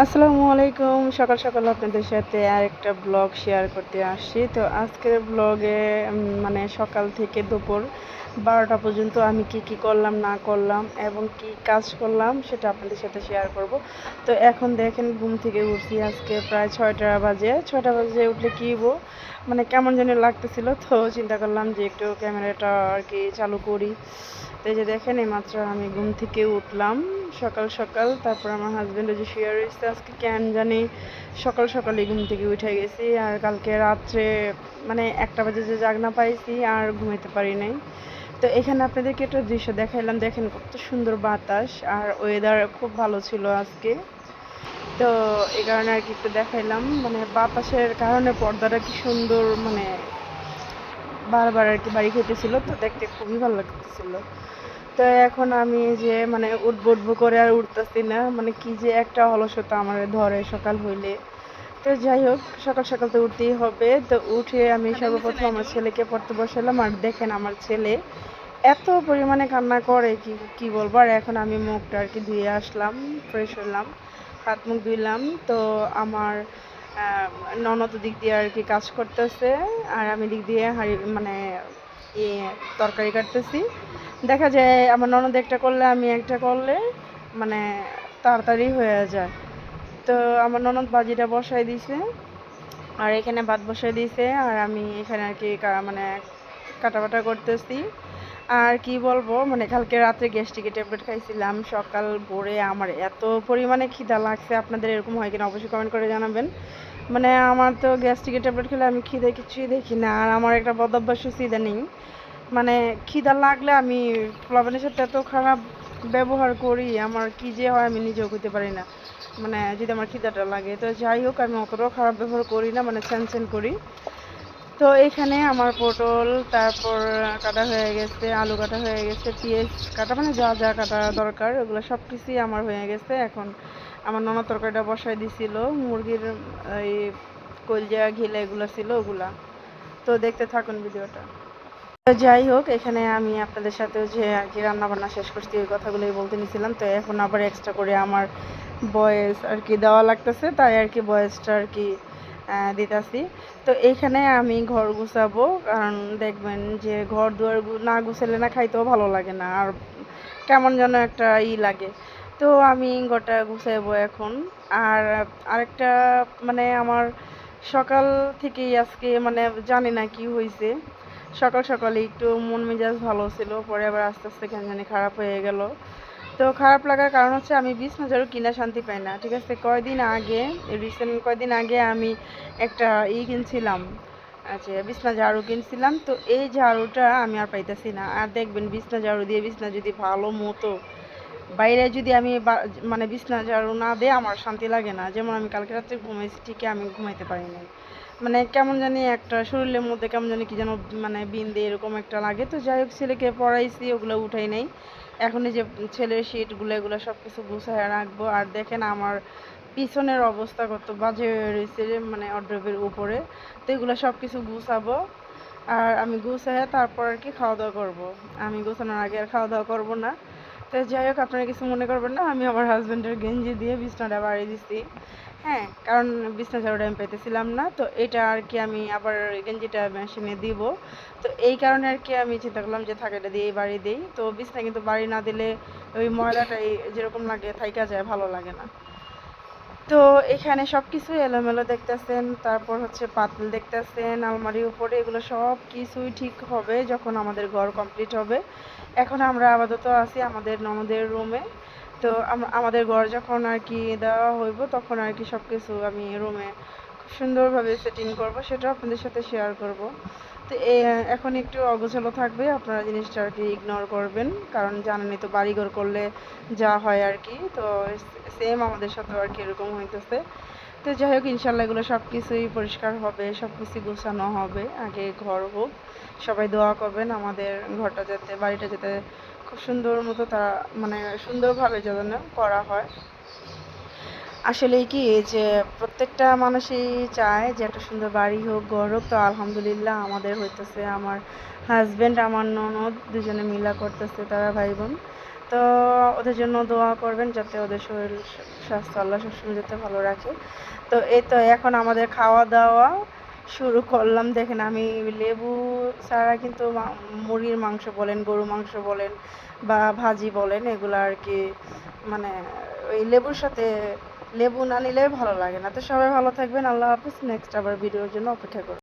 আসসালামু আলাইকুম। সকাল সকাল আপনাদের সাথে আরেকটা ব্লগ শেয়ার করতে আসছি। তো আজকের ব্লগে মানে সকাল থেকে দুপুর 12টা পর্যন্ত আমি কি করলাম না করলাম এবং কি কাজ করলাম সেটা আপনাদের সাথে শেয়ার করব। তো এখন দেখেন ঘুম থেকে উঠছি আজকে প্রায় 6টা বাজে। 6টা বাজে উঠলে কি হবো মানে কেমন যেন লাগতেছিল, তো চিন্তা করলাম যে একটু ক্যামেরাটা আর কি চালু করি। তো এই যে দেখেন এইমাত্র আমি ঘুম থেকে উঠলাম সকাল সকাল। তারপর আমার হাজব্যান্ড যে শুয়ে রয়েছে, আজকে কেন জানি সকাল সকালই ঘুম থেকে উঠে গেছি। আর কালকে রাত্রে মানে 1টা বাজে যে জাগনা পাইছি আর ঘুমাইতে পারি নাই। তো এখানে আপনাদেরকে একটা দৃশ্য দেখাইলাম, দেখেন কত সুন্দর বাতাস আর ওয়েদার খুব ভালো ছিল আজকে। তো এই কারণে আর কি একটু দেখাইলাম, মানে বাতাসের কারণে পর্দাটা কি সুন্দর মানে বারবার আর কি বাড়ি খেতেছিল, তো দেখতে খুবই ভালো লাগতেছিল। তো এখন আমি যে মানে উঠবো উঠবো করে আর উঠতেছি না, মানে কি যে একটা অলসতা আমার ধরে সকাল হইলে। তো যাই হোক, সকাল সকাল তো উঠতেই হবে। তো উঠে আমি সর্বপ্রথম আমার ছেলেকে পড়তে বসালাম, আর দেখেন আমার ছেলে এত পরিমাণে কান্না করে কি কি বলবো। আর এখন আমি মুখটা আর কি ধুয়ে আসলাম, ফ্রেশ হলাম, হাত মুখ ধুইলাম। তো আমার ননদ দিক দিয়ে আর কি কাজ করতেছে, আর আমি দিক দিয়ে হাঁড়ি মানে তরকারি কাটতেছি। দেখা যায় আমার ননদ একটা করলে আমি একটা করলে মানে তাড়াতাড়ি হয়ে যায়। তো আমার ননদ বাজিটা বসাই দিছে, আর এখানে ভাত বসাই দিয়েছে, আর আমি এখানে আর কি মানে কাটাবাটা করতেছি। আর কি বলবো, মানে কালকে রাত্রে গ্যাস্ট্রিকের ট্যাবলেট খাইছিলাম, সকাল ভোরে আমার এত পরিমাণে খিদা লাগছে। আপনাদের এরকম হয় কিনা অবশ্যই কমেন্ট করে জানাবেন। মানে আমার তো গ্যাস্ট্রিকের ট্যাবলেট খেলে আমি খিদে কিছুই দেখি না। আর আমার একটা বদ অভ্যাস হচ্ছে ইদানিং, মানে খিদা লাগলে আমি প্লাবনের সাথে এত খারাপ ব্যবহার করি, আমার কি যে হয় আমি নিজেও করতে পারি না। মানে যদি আমার খিদাটা লাগে, তো যাই হোক আমি অতটাও খারাপ ব্যবহার করি না, মানে স্যান করি। তো এখানে আমার পটল তারপর কাটা হয়ে গেছে, আলু কাটা হয়ে গেছে, পেঁয়াজ কাটা, মানে যা যা কাটা দরকার ওগুলো সব কিছুই আমার হয়ে গেছে। এখন আমার ননদ তরকারিটা বসাই দিছিল, মুরগির এই কলজা ঘিলা এগুলো ছিল ওগুলা। তো দেখতে থাকুন ভিডিওটা। তো যাই হোক, এখানে আমি আপনাদের সাথেও যে আর কি রান্না বান্না শেষ করছি ওই কথাগুলোই বলতে নিছিলাম। তো এখন আবার এক্সট্রা করে আমার ভয়েস আর কি দেওয়া লাগতেছে, তাই আর কি ভয়েসটা আর কি দিতেছি। তো এইখানে আমি ঘর গুছাবো, কারণ দেখবেন যে ঘর দুয়ার না গুছালে না খাইতেও ভালো লাগে না, আর কেমন যেন একটা লাগে। তো আমি ঘরটা গুছাইবো এখন। আর আরেকটা মানে আমার সকাল থেকেই আজকে মানে জানি না কি হয়েছে, সকাল সকালে একটু মন মেজাজ ভালো ছিল, পরে আবার আস্তে আস্তে কেন জানি খারাপ হয়ে গেল। তো খারাপ লাগার কারণ হচ্ছে আমি বিছনা ঝাড়ু কিনা শান্তি পাই না। ঠিক আছে, কয়দিন আগে, রিসেন্ট কয়দিন আগে আমি একটা কিনছিলাম, আচ্ছা বিছনা ঝাড়ু কিনছিলাম। তো এই ঝাড়ুটা আমি আর পাইতেছি না। আর দেখবেন বিছনা ঝাড়ু দিয়ে বিছনা যদি ভালো মতো বাইরে যদি আমি মানে বিছনা ঝাড়ু না দিয়ে আমার শান্তি লাগে না। যেমন আমি কালকে রাত্রে ঘুমাইছি ঠিকই, আমি ঘুমাইতে পারি নাই, মানে কেমন জানি একটা শরীরের মধ্যে কেমন জানি কি যেন মানে বিন্দে এরকম একটা লাগে। তো যাই হোক, ছেলেকে পড়াইছি, ওগুলো উঠাই নাই। এখন এই যে ছেলের শিটগুলো এগুলো সব কিছু গুছায় রাখবো। আর দেখেন আমার পিছনের অবস্থা কত বাজে রয়েছে, মানে অড্রবের উপরে। তো এগুলো সব কিছু গুছাবো, আর আমি গুছাই তারপর আর কি খাওয়া দাওয়া করবো। আমি গোছানোর আগে আর খাওয়া দাওয়া করবো না। তো যাই হোক, আপনারা কিছু মনে করবেন না, আমি আমার হাজব্যান্ডের গেঞ্জি দিয়ে বিছনাটা বাড়িয়ে দিচ্ছি। হ্যাঁ, কারণ বিছনা ঝাড়ুটা আমি পেতেছিলাম না, তো এটা আর কি আমি আবার গেঞ্জিটা মেশিনে দিব। তো এই কারণে আর কি আমি চিন্তা করলাম যে থাক এটা দিয়েই বাড়ি দিই। তো বিছনা কিন্তু বাড়ি না দিলে ওই ময়লাটাই যেরকম লাগে থাইকা যায়, ভালো লাগে না। তো এখানে সব কিছুই এলোমেলো দেখতেছেন, তারপর হচ্ছে পাতিল দেখতেছেন আলমারির উপরে, এগুলো সব কিছুই ঠিক হবে যখন আমাদের ঘর কমপ্লিট হবে। এখন আমরা আপাতত আছি আমাদের ননদের রুমে। তো আমাদের ঘর যখন আর কি দেওয়া হইব তখন আর কি সব কিছু আমি রুমে খুব সুন্দরভাবে সেটিং করব, সেটা আপনাদের সাথে শেয়ার করব। তো এখন একটু অগোছালো থাকবে, আপনারা জিনিসটা আর কি ইগনোর করবেন, কারণ জানেনই তো বাড়িঘর করলে যা হয় আর কি। তো সেম আমাদের সাথে আর কি এরকম হইতেছে। তো যাই হোক, ইনশাল্লাহ এগুলো সব কিছুই পরিষ্কার হবে, সব কিছু গোছানো হবে। আগে ঘর হোক, সবাই দোয়া করবেন আমাদের ঘরটা যাতে, বাড়িটা যাতে খুব সুন্দর মতো তারা মানে সুন্দরভাবে যেন করা হয়। আসলেই কি যে প্রত্যেকটা মানুষই চায় যে একটা সুন্দর বাড়ি হোক, ঘর হোক। তো আলহামদুলিল্লাহ আমাদের হইতেছে, আমার হাজব্যান্ড আমার ননদ দুজনে মিলা করতেছে, তারা ভাই বোন। তো ওদের জন্য দোয়া করবেন যাতে ওদের শরীর স্বাস্থ্য আল্লাহ সবসময় যাতে ভালো রাখে। তো এই তো এখন আমাদের খাওয়া দাওয়া শুরু করলাম। দেখেন আমি লেবু ছাড়া কিন্তু মুরগির মাংস বলেন, গরু মাংস বলেন বা ভাজি বলেন, এগুলো আর কি মানে ওই লেবুর সাথে লেবু না নিলে ভালো লাগে না। তো সবাই ভালো থাকবেন। আল্লাহ হাফিজ। নেক্সট আবার ভিডিওর জন্য অপেক্ষা করুন।